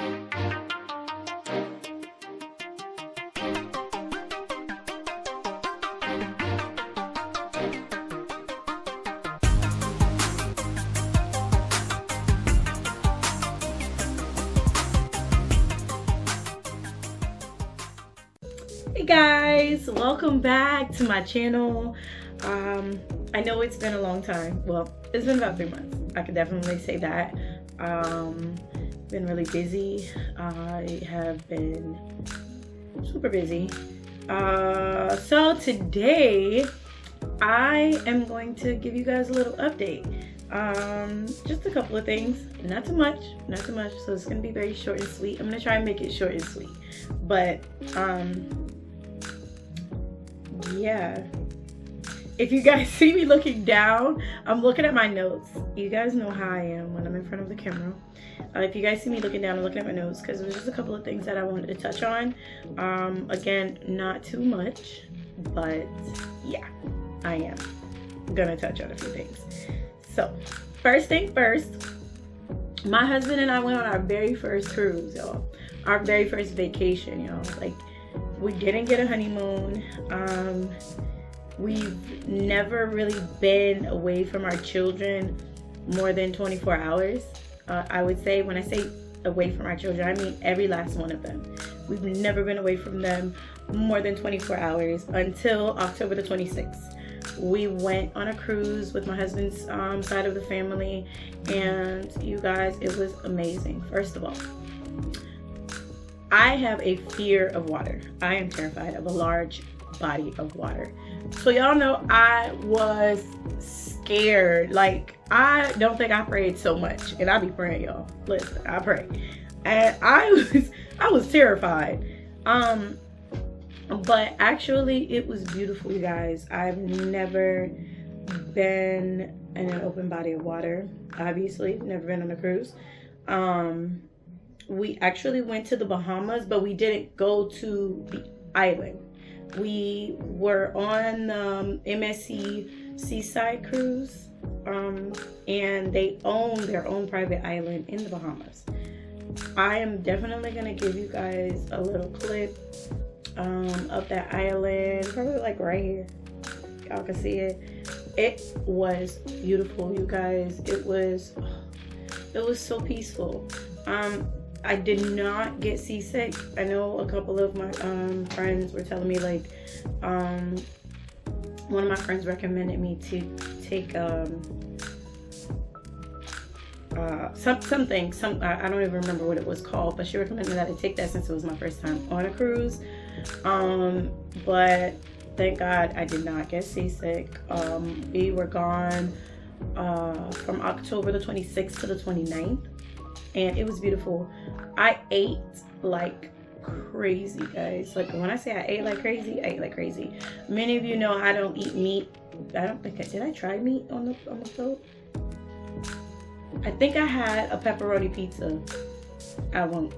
Hey guys, welcome back to my channel. I know it's been a long time. Well, it's been about 3 months. I could definitely say that. Been really busy. I have been super busy. So today I am going to give you guys a little update. Just a couple of things, not too much, so it's gonna be very short and sweet. I'm gonna try and make it short and sweet, but yeah, if you guys see me looking down, I'm looking at my notes. You guys know how I am when I'm in front of the camera. If you guys see me looking down, I'm looking at my notes because there's just a couple of things that I wanted to touch on. Again, not too much, but yeah, I am gonna touch on a few things. So first thing first, my husband and I went on our very first cruise, y'all. Our very first vacation, y'all. Like, we didn't get a honeymoon. We've never really been away from our children more than 24 hours. I would say, when I say away from our children, I mean every last one of them. We've never been away from them more than 24 hours until October the 26th. We went on a cruise with my husband's side of the family, and you guys, it was amazing. First of all, I have a fear of water. I am terrified of a large body of water. So y'all know I was scared. Like, I don't think I prayed so much, and I be praying, y'all. Listen, I pray, and I was terrified. But actually, it was beautiful, you guys. I've never been in an open body of water. Obviously, never been on a cruise. We actually went to the Bahamas, but we didn't go to the island. We were on the MSC Seaside Cruise, and they own their own private island in the Bahamas. I am definitely gonna give you guys a little clip of that island, probably like right here. Y'all can see it. It was beautiful, you guys. It was so peaceful. I did not get seasick. I know a couple of my friends were telling me, like, one of my friends recommended me to take something. I don't even remember what it was called, but she recommended that I take that since it was my first time on a cruise. But thank God I did not get seasick. We were gone from October the 26th to the 29th. And it was beautiful. I ate like crazy, guys. Like, when I say I ate like crazy, I ate like crazy. Many of you know I don't eat meat. I don't think did I try meat on the boat? I think I had a pepperoni pizza. I won't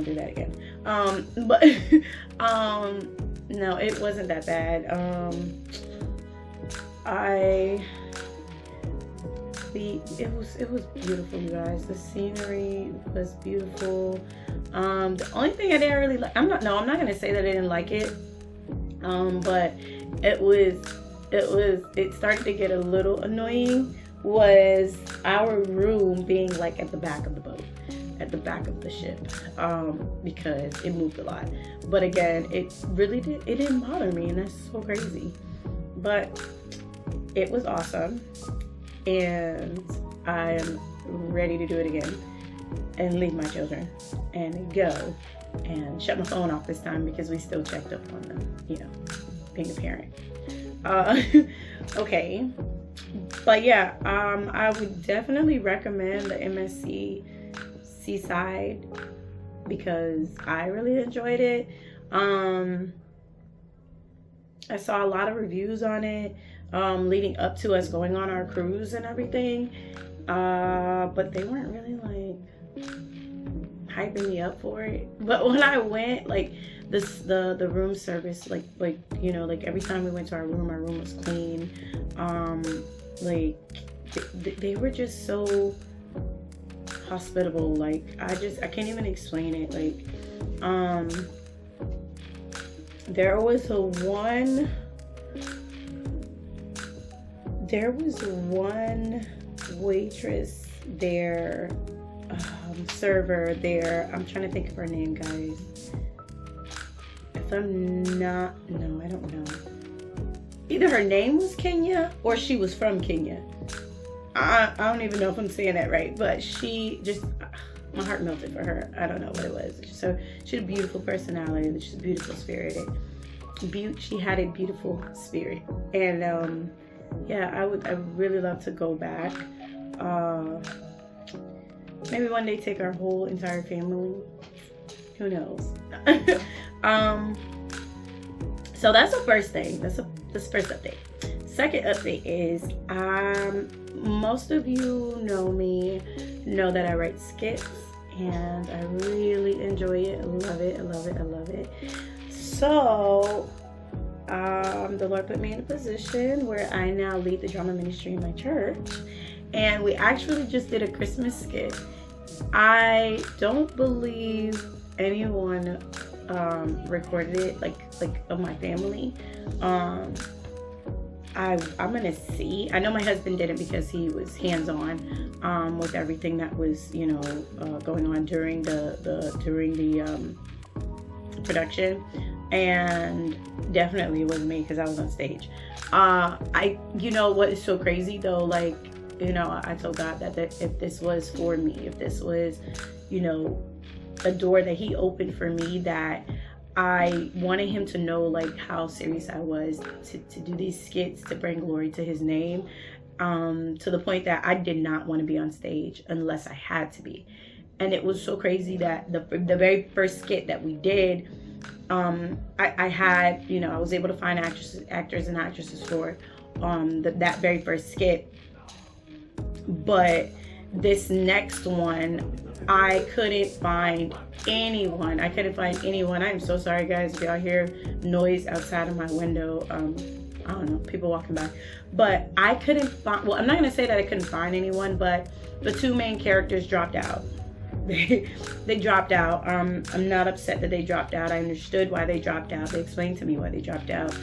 do that again. But no, it wasn't that bad. It was beautiful, you guys. The scenery was beautiful. The only thing I didn't really like, I'm not gonna say that I didn't like it, but it started to get a little annoying, was our room being like at the back of the boat, at the back of the ship, because it moved a lot. But again, it didn't bother me, and that's so crazy. But it was awesome, and I'm ready to do it again and leave my children and go and shut my phone off this time, because we still checked up on them, you know, being a parent. Okay, but yeah, I would definitely recommend the MSC Seaside because I really enjoyed it. I saw a lot of reviews on it leading up to us going on our cruise and everything, but they weren't really like hyping me up for it. But when I went, like the room service, like you know, like every time we went to our room was clean. Like they were just so hospitable. Like, I can't even explain it. Like, there was one waitress there, server there. I'm trying to think of her name, guys. If I'm not, no, I don't know. Either her name was Kenya or she was from Kenya. I don't even know if I'm saying that right, but she just, my heart melted for her. I don't know what it was. So she had a beautiful personality. She's a beautiful spirit. She had a beautiful spirit. And yeah, I would really love to go back. Maybe one day take our whole entire family. Who knows? So that's the first thing. That's the first update. Second update is, most of you know me, know that I write skits, and I really enjoy it. I love it. I love it. I love it. So the Lord put me in a position where I now lead the drama ministry in my church, and we actually just did a Christmas skit. I don't believe anyone recorded it, like of my family. I'm gonna see. I know my husband didn't because he was hands-on with everything that was, you know, going on during the production, and definitely it wasn't me because I was on stage. You know what is so crazy though, like, you know, I told God that if this was for me, if this was, you know, a door that he opened for me, that I wanted him to know like how serious I was to do these skits, to bring glory to his name, to the point that I did not want to be on stage unless I had to be. And it was so crazy that the very first skit that we did, I had, you know, I was able to find actors and actresses for that very first skit. But this next one, I couldn't find anyone. I am so sorry, guys, if y'all hear noise outside of my window. I don't know, people walking by. But I couldn't find, well, I'm not gonna say that I couldn't find anyone, but the two main characters dropped out. They dropped out. I'm not upset that they dropped out. I understood why they dropped out. They explained to me why they dropped out.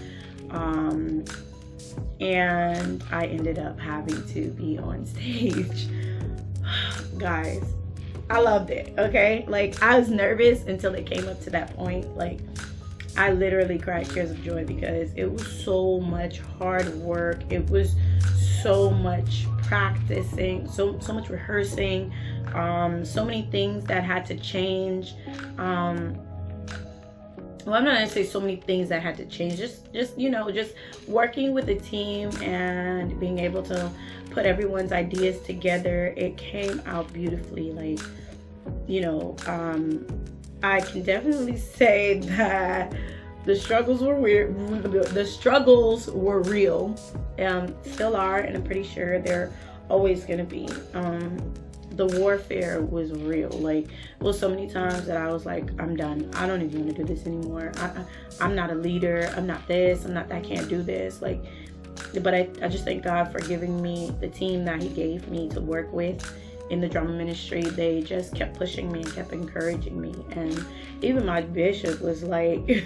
And I ended up having to be on stage. Guys, I loved it, okay? Like, I was nervous until it came up to that point. Like, I literally cried tears of joy because it was so much hard work. It was so much practicing, so much rehearsing, so many things that had to change. Well, I'm not gonna say so many things that had to change. Just you know, just working with the team and being able to put everyone's ideas together. It came out beautifully. Like, you know, I can definitely say that the struggles were weird. The struggles were real, still are, and I'm pretty sure they're always gonna be. The warfare was real. Like, it was so many times that I was like, I'm done. I don't even want to do this anymore. I'm not a leader. I'm not this. I'm not, I can't do this. Like, but I just thank God for giving me the team that he gave me to work with in the drama ministry. They just kept pushing me and kept encouraging me. And even my bishop was like,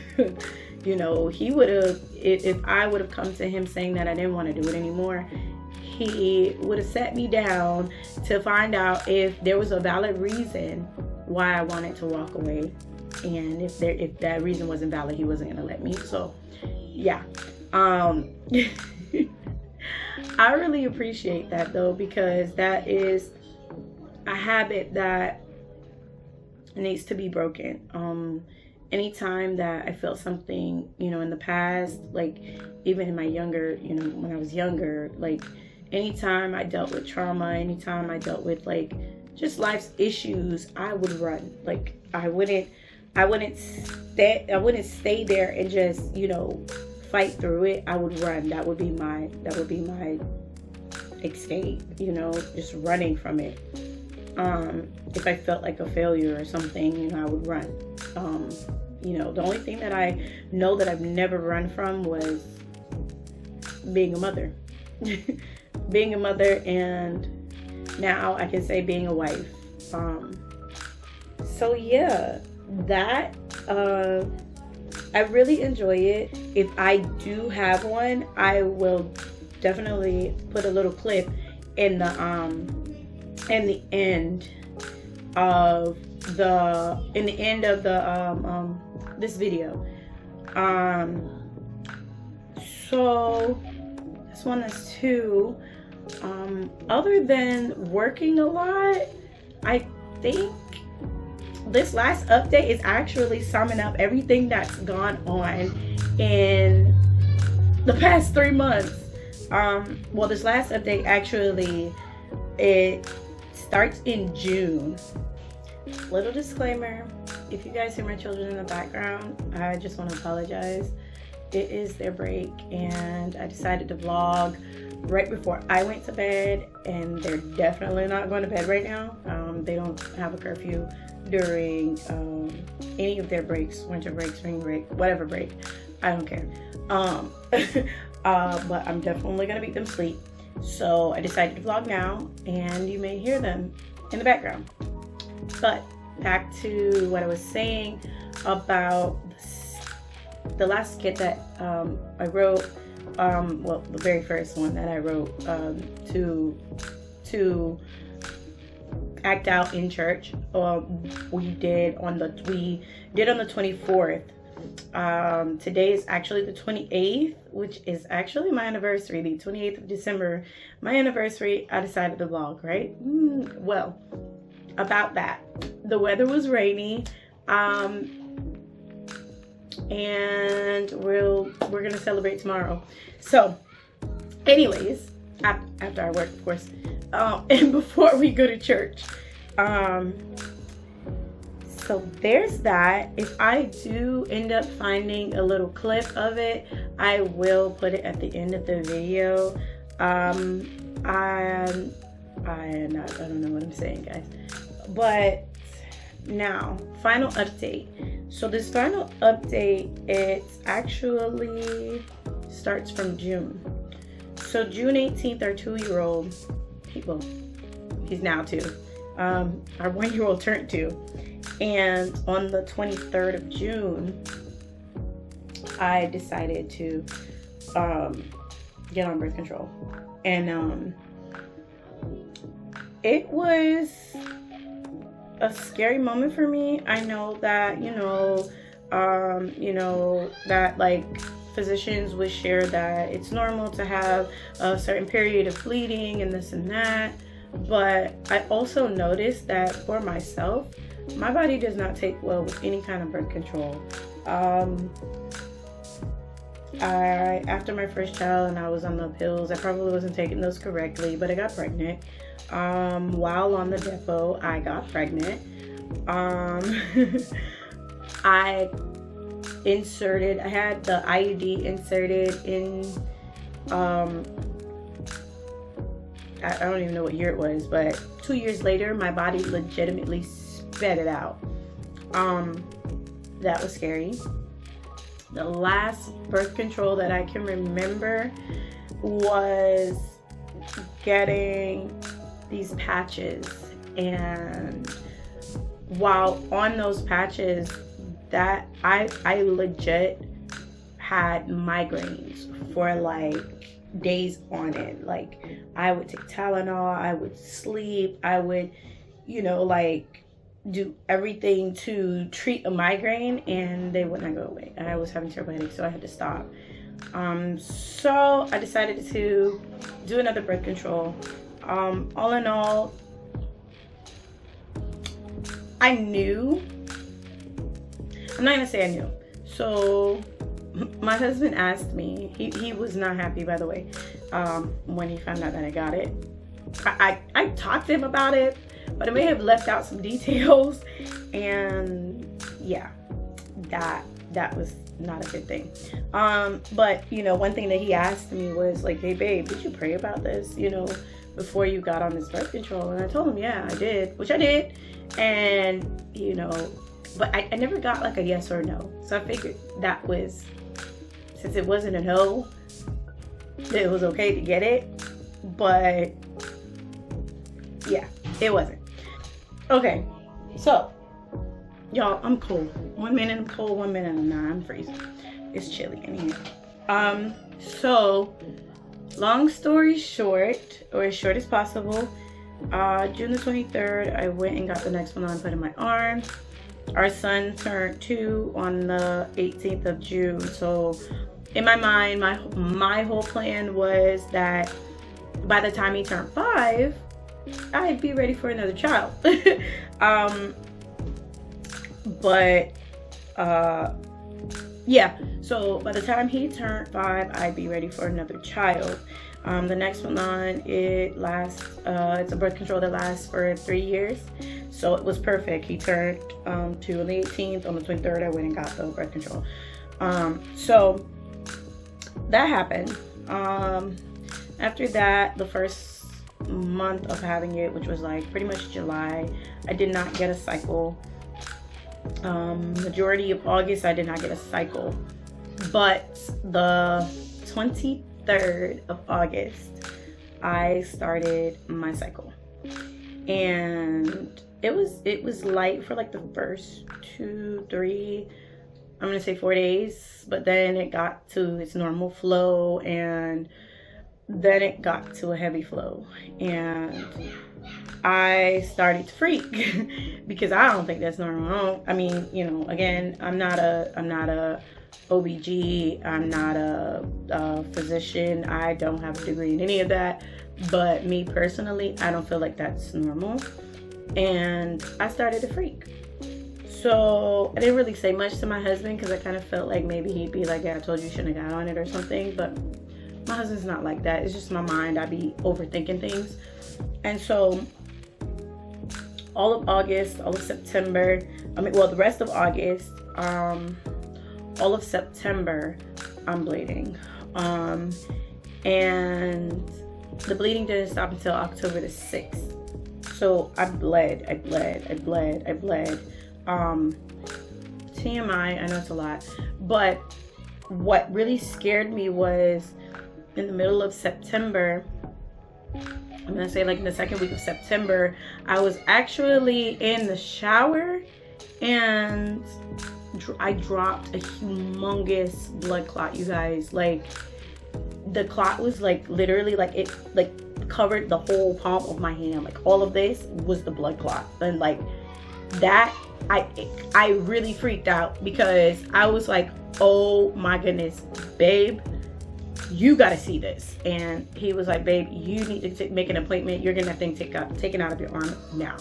you know, he would have, if I would have come to him saying that I didn't want to do it anymore, he would have sat me down to find out if there was a valid reason why I wanted to walk away. And if that reason wasn't valid, he wasn't gonna let me. So yeah. I really appreciate that though, because that is a habit that needs to be broken. Anytime that I felt something, you know, in the past, like even in my younger, you know, when I was younger, like anytime I dealt with trauma, anytime I dealt with like just life's issues, I would run. Like I wouldn't stay there and just, you know, fight through it. I would run. That would be my escape, you know, just running from it. If I felt like a failure or something, you know, I would run. You know, the only thing that I know that I've never run from was being a mother. Being a mother, and now I can say being a wife. So yeah, that I really enjoy it. If I do have one, I will definitely put a little clip in the end of this video. So this one is two. Other than working a lot, I think this last update is actually summing up everything that's gone on in the past 3 months. Well, this last update actually, it starts in June. Little disclaimer, if you guys hear my children in the background, I just want to apologize. It is their break, and I decided to vlog right before I went to bed, and they're definitely not going to bed right now. They don't have a curfew during any of their breaks, winter break, spring break, whatever break. I don't care. But I'm definitely gonna make them sleep. So I decided to vlog now, and you may hear them in the background. But back to what I was saying about the last skit that I wrote. Well, the very first one that I wrote to act out in church. We did on the 24th. Today is actually the 28th, which is actually my anniversary. The 28th of December, my anniversary. I decided to vlog, right? Well, about that, the weather was rainy, and we're gonna celebrate tomorrow. So anyways, after I work, of course, and before we go to church. So there's that. If I do end up finding a little clip of it, I will put it at the end of the video. I don't know what I'm saying, guys. But now, final update. So this final update, it actually starts from June. So June 18th, our 2-year-old, well, he's now 2. Our 1-year-old turned 2. And on the 23rd of June, I decided to get on birth control. And it was a scary moment for me. I know that, that like physicians would share that it's normal to have a certain period of bleeding and this and that. But I also noticed that for myself, my body does not take well with any kind of birth control. After my first child and I was on the pills, I probably wasn't taking those correctly, but I got pregnant. While on the depot, I got pregnant. I had the IUD inserted in, I don't even know what year it was, but 2 years later, my body legitimately sped it out. That was scary. The last birth control that I can remember was getting these patches, and while on those patches, that I legit had migraines for like days on end. Like, I would take Tylenol, I would sleep, I would, like do everything to treat a migraine, and they would not go away. I was having terrible headaches, so I had to stop. So I decided to do another birth control. All in all, I knew. I'm not gonna say I knew. So my husband asked me, he was not happy, by the way, when he found out that I got it. I talked to him about it, but I may have left out some details, and yeah, that was not a good thing. But one thing that he asked me was like, hey babe, did you pray about this, before you got on this birth control? And I told him, yeah, I did, which I did. And but I never got like a yes or no. So I figured that was, since it wasn't a no, that it was okay to get it. But yeah, it wasn't. Okay, so y'all, I'm cold. 1 minute I'm cold, 1 minute I'm not. I'm freezing. It's chilly in here. So long story short, or as short as possible, June the 23rd, I went and got the next one on put in my arm. Our son turned 2 on the 18th of June. So in my mind, my whole plan was that by the time he turned 5, I'd be ready for another child. Yeah, so by the time he turned 5, I'd be ready for another child. The next one on, it lasts, it's a birth control that lasts for 3 years. So it was perfect. He turned 2 on the 18th. On the 23rd, I went and got the birth control. So that happened. After that, the first month of having it, which was like pretty much July, I did not get a cycle. Majority of August, I did not get a cycle. But the 23rd of August, I started my cycle. And it was light for like the first 2, 3, I'm gonna say 4 days, but then it got to its normal flow, and then it got to a heavy flow, and I started to freak because I don't think that's normal. I mean, you know, again, I'm not a OBG, I'm not a physician, I don't have a degree in any of that, but me personally, I don't feel like that's normal, and I started to freak. So I didn't really say much to my husband because I kind of felt like maybe he'd be like, yeah, I told you shouldn't have got on it or something, but my husband's not like that. It's just my mind. I be overthinking things. And so all of August, all of September, the rest of August, all of September, I'm bleeding. And the bleeding didn't stop until October the 6th. So I bled. TMI, I know it's a lot, but what really scared me was in the middle of September, I'm gonna say like in the second week of September, I was actually in the shower and I dropped a humongous blood clot, you guys. Like the clot was like literally like it like covered the whole palm of my hand. Like all of this was the blood clot, and like that I really freaked out because I was like, oh my goodness, babe, you gotta see this. And he was like, babe, you need to make an appointment. You're getting that thing taken out of your arm now.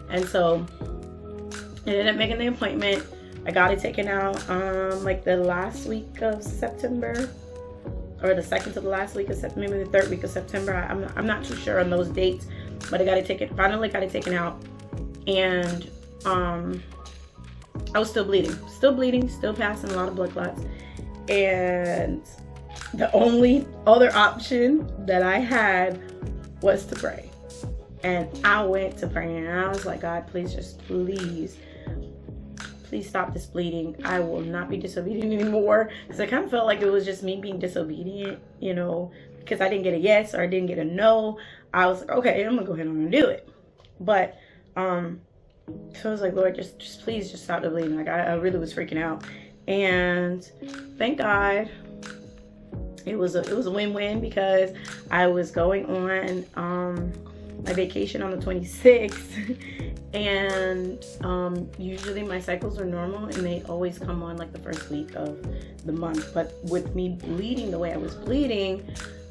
And so I ended up making the appointment. I got it taken out like the last week of September, or the second to the last week of September, maybe the third week of September. I'm not too sure on those dates, but I got it taken, finally got it taken out. And I was still bleeding, still passing a lot of blood clots. And the only other option that I had was to pray. And I went to praying, and I was like, God, please stop this bleeding. I will not be disobedient anymore. Because I kind of felt like it was just me being disobedient, you know, because I didn't get a yes or I didn't get a no. I was like, okay, I'm gonna go ahead and do it. But so I was like, Lord, just please just stop the bleeding. Like I really was freaking out. And thank God it was a win-win, because I was going on my vacation on the 26th, and usually my cycles are normal and they always come on like the first week of the month. But with me bleeding the way I was bleeding,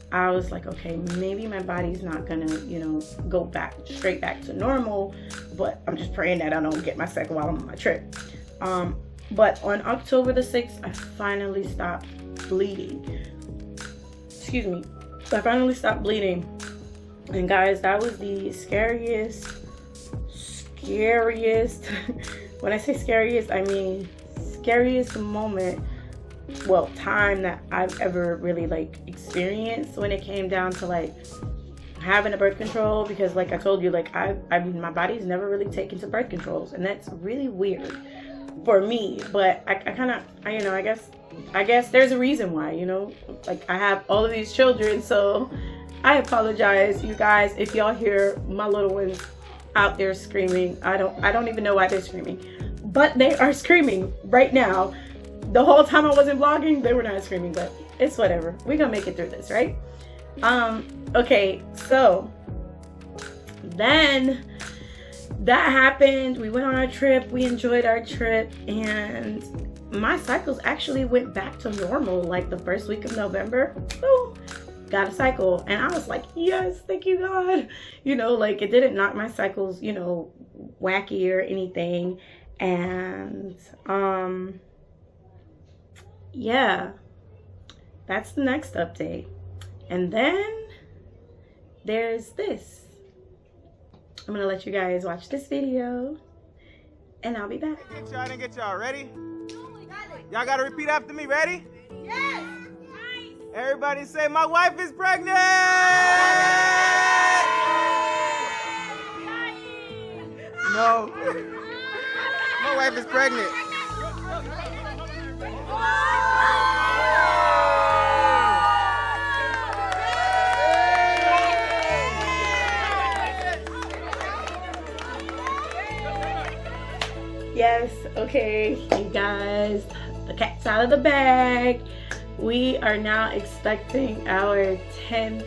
I was like, okay, maybe my body's not gonna, you know, go straight back to normal, but I'm just praying that I don't get my cycle while I'm on my trip. But on October the 6th, I finally stopped bleeding. Excuse me. I finally stopped bleeding. And guys, that was the scariest, when I say scariest, I mean scariest moment, well, time that I've ever really like experienced when it came down to like having a birth control. Because like I told you, like I mean, my body's never really taken to birth controls, and that's really weird for me. But I kind of, you know, I guess there's a reason why, you know, like I have all of these children, so I apologize, you guys, if y'all hear my little ones out there screaming. I don't even know why they're screaming, but they are screaming right now. The whole time I wasn't vlogging, they were not screaming, but it's whatever. We're gonna make it through this, right? Okay, so then that happened. We went on our trip, we enjoyed our trip, and my cycles actually went back to normal like the first week of November. Ooh, got a cycle, and I was like, yes, thank you God. You know, like it didn't knock my cycles, you know, wacky or anything. And yeah, that's the next update. And then there's this. I'm gonna let you guys watch this video and I'll be back. I didn't get y'all ready? Y'all gotta repeat after me. Ready? Yes! Everybody say, my wife is pregnant! No. My wife is pregnant. Yes, okay, you guys, the cat's out of the bag. We are now expecting our 10th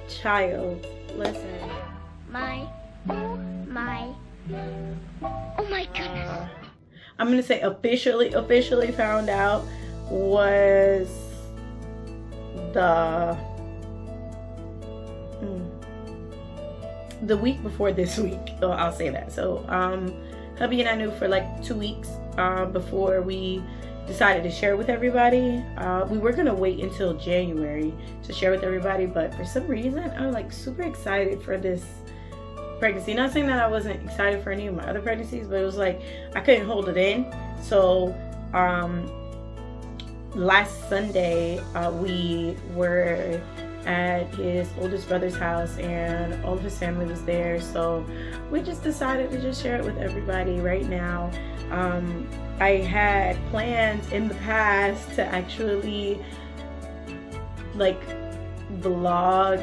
child. Listen. Oh my goodness. I'm gonna say officially found out was the week before this week. Oh, I'll say that. So hubby and I knew for like 2 weeks before we decided to share with everybody. We were gonna wait until January to share with everybody, but for some reason I'm like super excited for this pregnancy. Not saying that I wasn't excited for any of my other pregnancies, but it was like I couldn't hold it in. So last Sunday we were at his oldest brother's house and all of his family was there, so we just decided to just share it with everybody right now. I had plans in the past to actually like vlog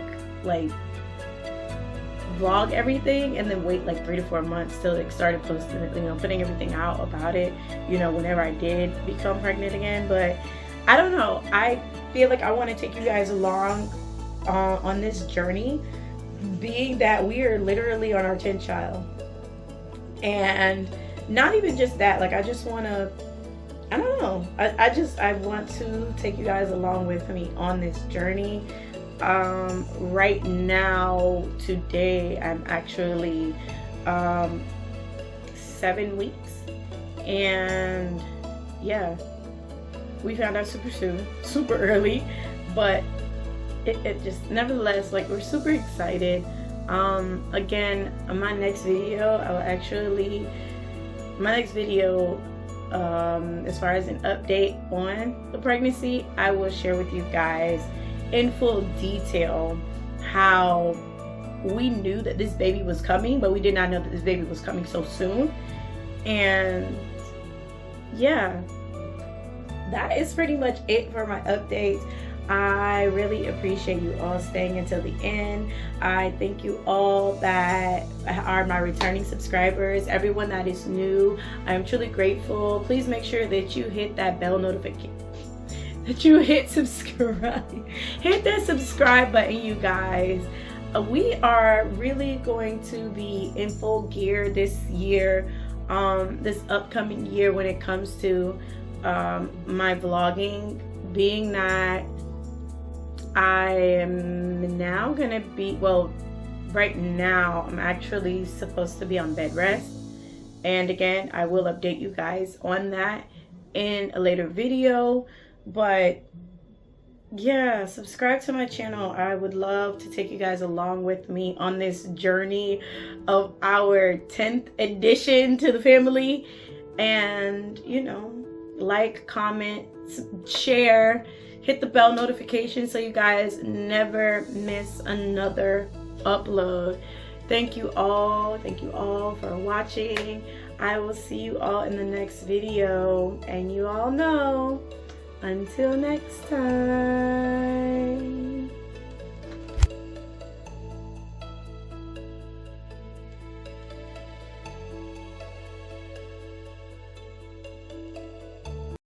everything and then wait like 3 to 4 months till it started posting it, you know, putting everything out about it, you know, whenever I did become pregnant again. But I don't know, I feel like I want to take you guys along on this journey, being that we are literally on our 10th child. And not even just that, like I just want to, I don't know, I want to take you guys along with me on this journey. Right now, today, I'm actually 7 weeks, and yeah, we found out super soon, super early, but it just, nevertheless, like we're super excited. Again, my next video, as far as an update on the pregnancy, I will share with you guys in full detail how we knew that this baby was coming, but we did not know that this baby was coming so soon. And yeah, that is pretty much it for my updates. I really appreciate you all staying until the end. I thank you all that are my returning subscribers, everyone that is new. I'm truly grateful. Please make sure that you hit that bell notification, that you hit subscribe. Hit that subscribe button, you guys. We are really going to be in full gear this year, this upcoming year, when it comes to my vlogging, being that I am now gonna be, well, right now I'm actually supposed to be on bed rest, and again I will update you guys on that in a later video. But yeah, subscribe to my channel. I would love to take you guys along with me on this journey of our 10th addition to the family. And you know, like, comment, share, hit the bell notification so you guys never miss another upload. Thank you all for watching. I will see you all in the next video, and you all know, until next time.